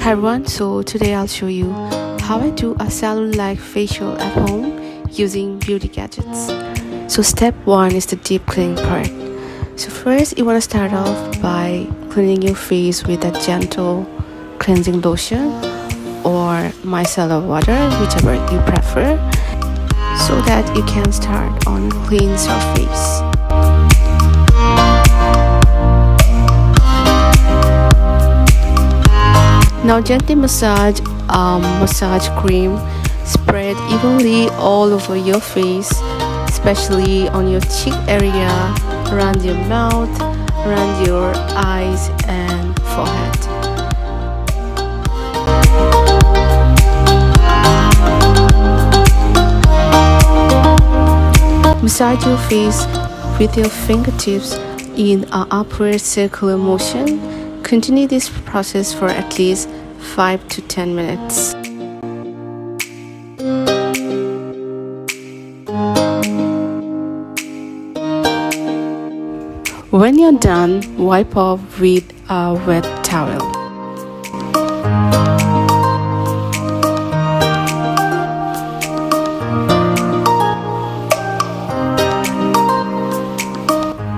Hi everyone, so today I'll show you how I do a salon-like facial at home using beauty gadgets. So step 1 is the deep cleaning part. So first you want to start off by cleaning your face with a gentle cleansing lotion or micellar water, whichever you prefer, so that you can start on clean surface. Now gently massage massage cream, spread evenly all over your face, especially on your cheek area, around your mouth, around your eyes and forehead. Massage your face with your fingertips in an upward circular motion. Continue this process for at least 5 to 10 minutes. When you're done, wipe off with a wet towel.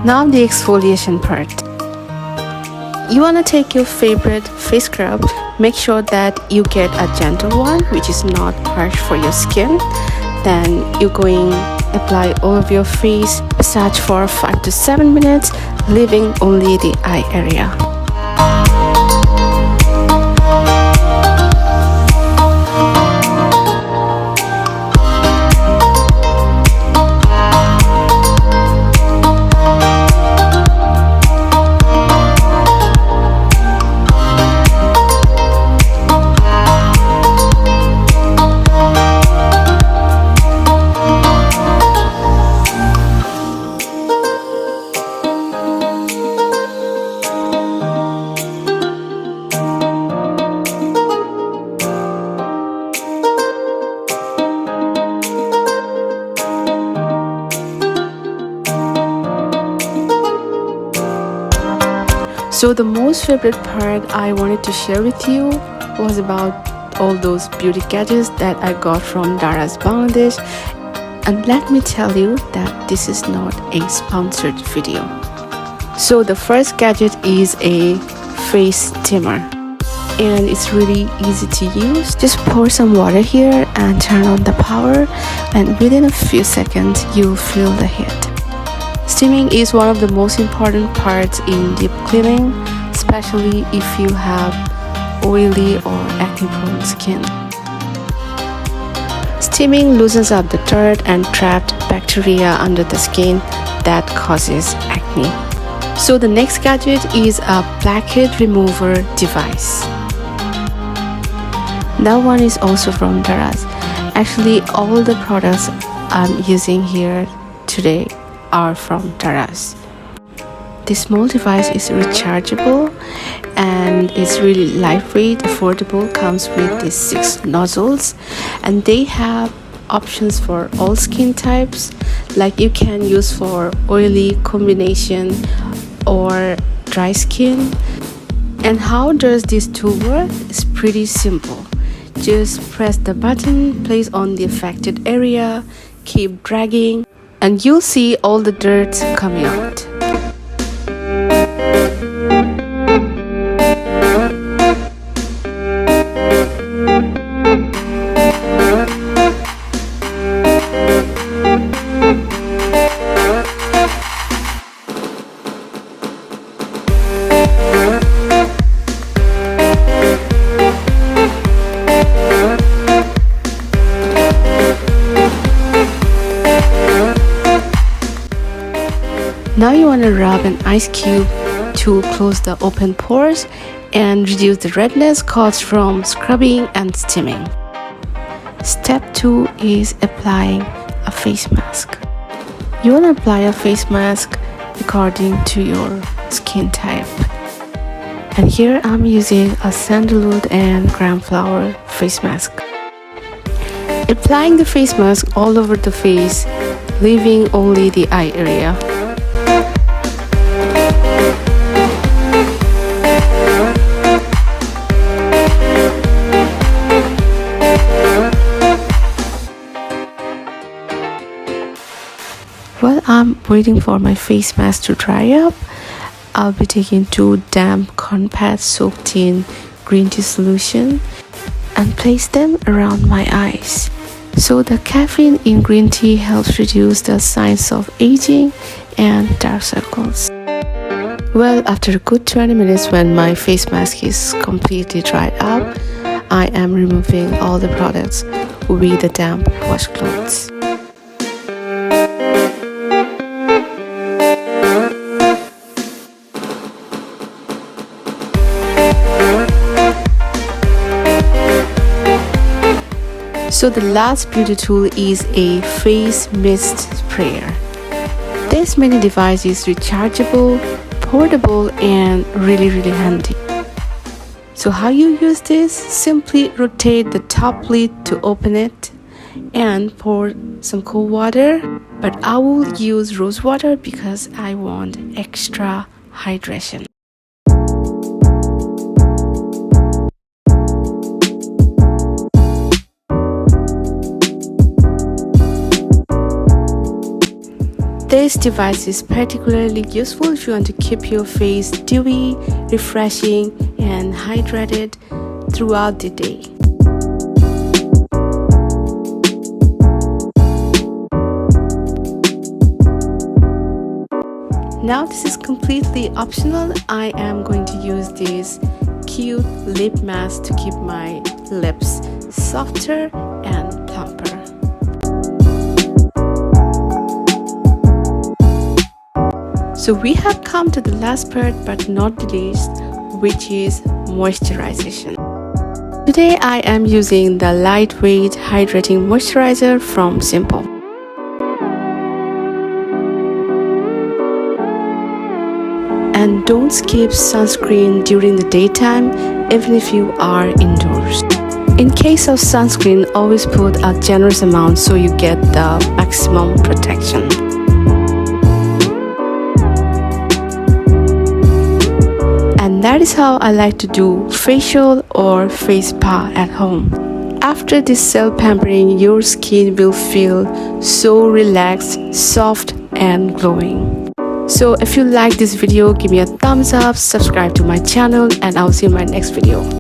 Now the exfoliation part. You want to take your favorite face scrub. Make sure that you get a gentle one which is not harsh for your skin. Then you're going to apply all of your face, massage for 5 to 7 minutes, leaving only the eye area. So the most favorite part I wanted to share with you was about all those beauty gadgets that I got from Daraz, Bangladesh. And let me tell you that this is not a sponsored video. So the first gadget is a face steamer. And it's really easy to use. Just pour some water here and turn on the power, and within a few seconds you'll feel the heat. Steaming is one of the most important parts in deep cleaning, especially if you have oily or acne-prone skin. Steaming loosens up the dirt and trapped bacteria under the skin that causes acne. So the next gadget is a blackhead remover device. That one is also from Daraz. Actually, all the products I'm using here today are from Daraz. This small device is rechargeable and it's really lightweight, affordable, comes with these 6 nozzles, and they have options for all skin types, like you can use for oily combination or dry skin. And how does this tool work? It's pretty simple. Just press the button, place on the affected area, keep dragging, and you'll see all the dirt coming out. Now you want to rub an ice cube to close the open pores and reduce the redness caused from scrubbing and steaming. Step 2 is applying a face mask. You want to apply a face mask according to your skin type. And here I'm using a sandalwood and gram flower face mask. Applying the face mask all over the face, leaving only the eye area. I'm waiting for my face mask to dry up. I'll be taking 2 damp cotton pads soaked in green tea solution and place them around my eyes. So the caffeine in green tea helps reduce the signs of aging and dark circles. Well, after a good 20 minutes when my face mask is completely dried up, I am removing all the products with the damp washcloths. So the last beauty tool is a face mist sprayer. This mini device is rechargeable, portable, and really handy. So how you use this? Simply rotate the top lid to open it and pour some cold water, but I will use rose water because I want extra hydration. This device is particularly useful if you want to keep your face dewy, refreshing, and hydrated throughout the day. Now this is completely optional. I am going to use this cute lip mask to keep my lips softer and plumper. So we have come to the last part but not the least, which is moisturization. Today I am using the lightweight hydrating moisturizer from Simple. And don't skip sunscreen during the daytime, even if you are indoors. In case of sunscreen, always put a generous amount so you get the maximum protection. And that is how I like to do facial or face spa at home. After this self-pampering, your skin will feel so relaxed, soft, and glowing. So if you like this video, give me a thumbs up, subscribe to my channel, and I'll see you in my next video.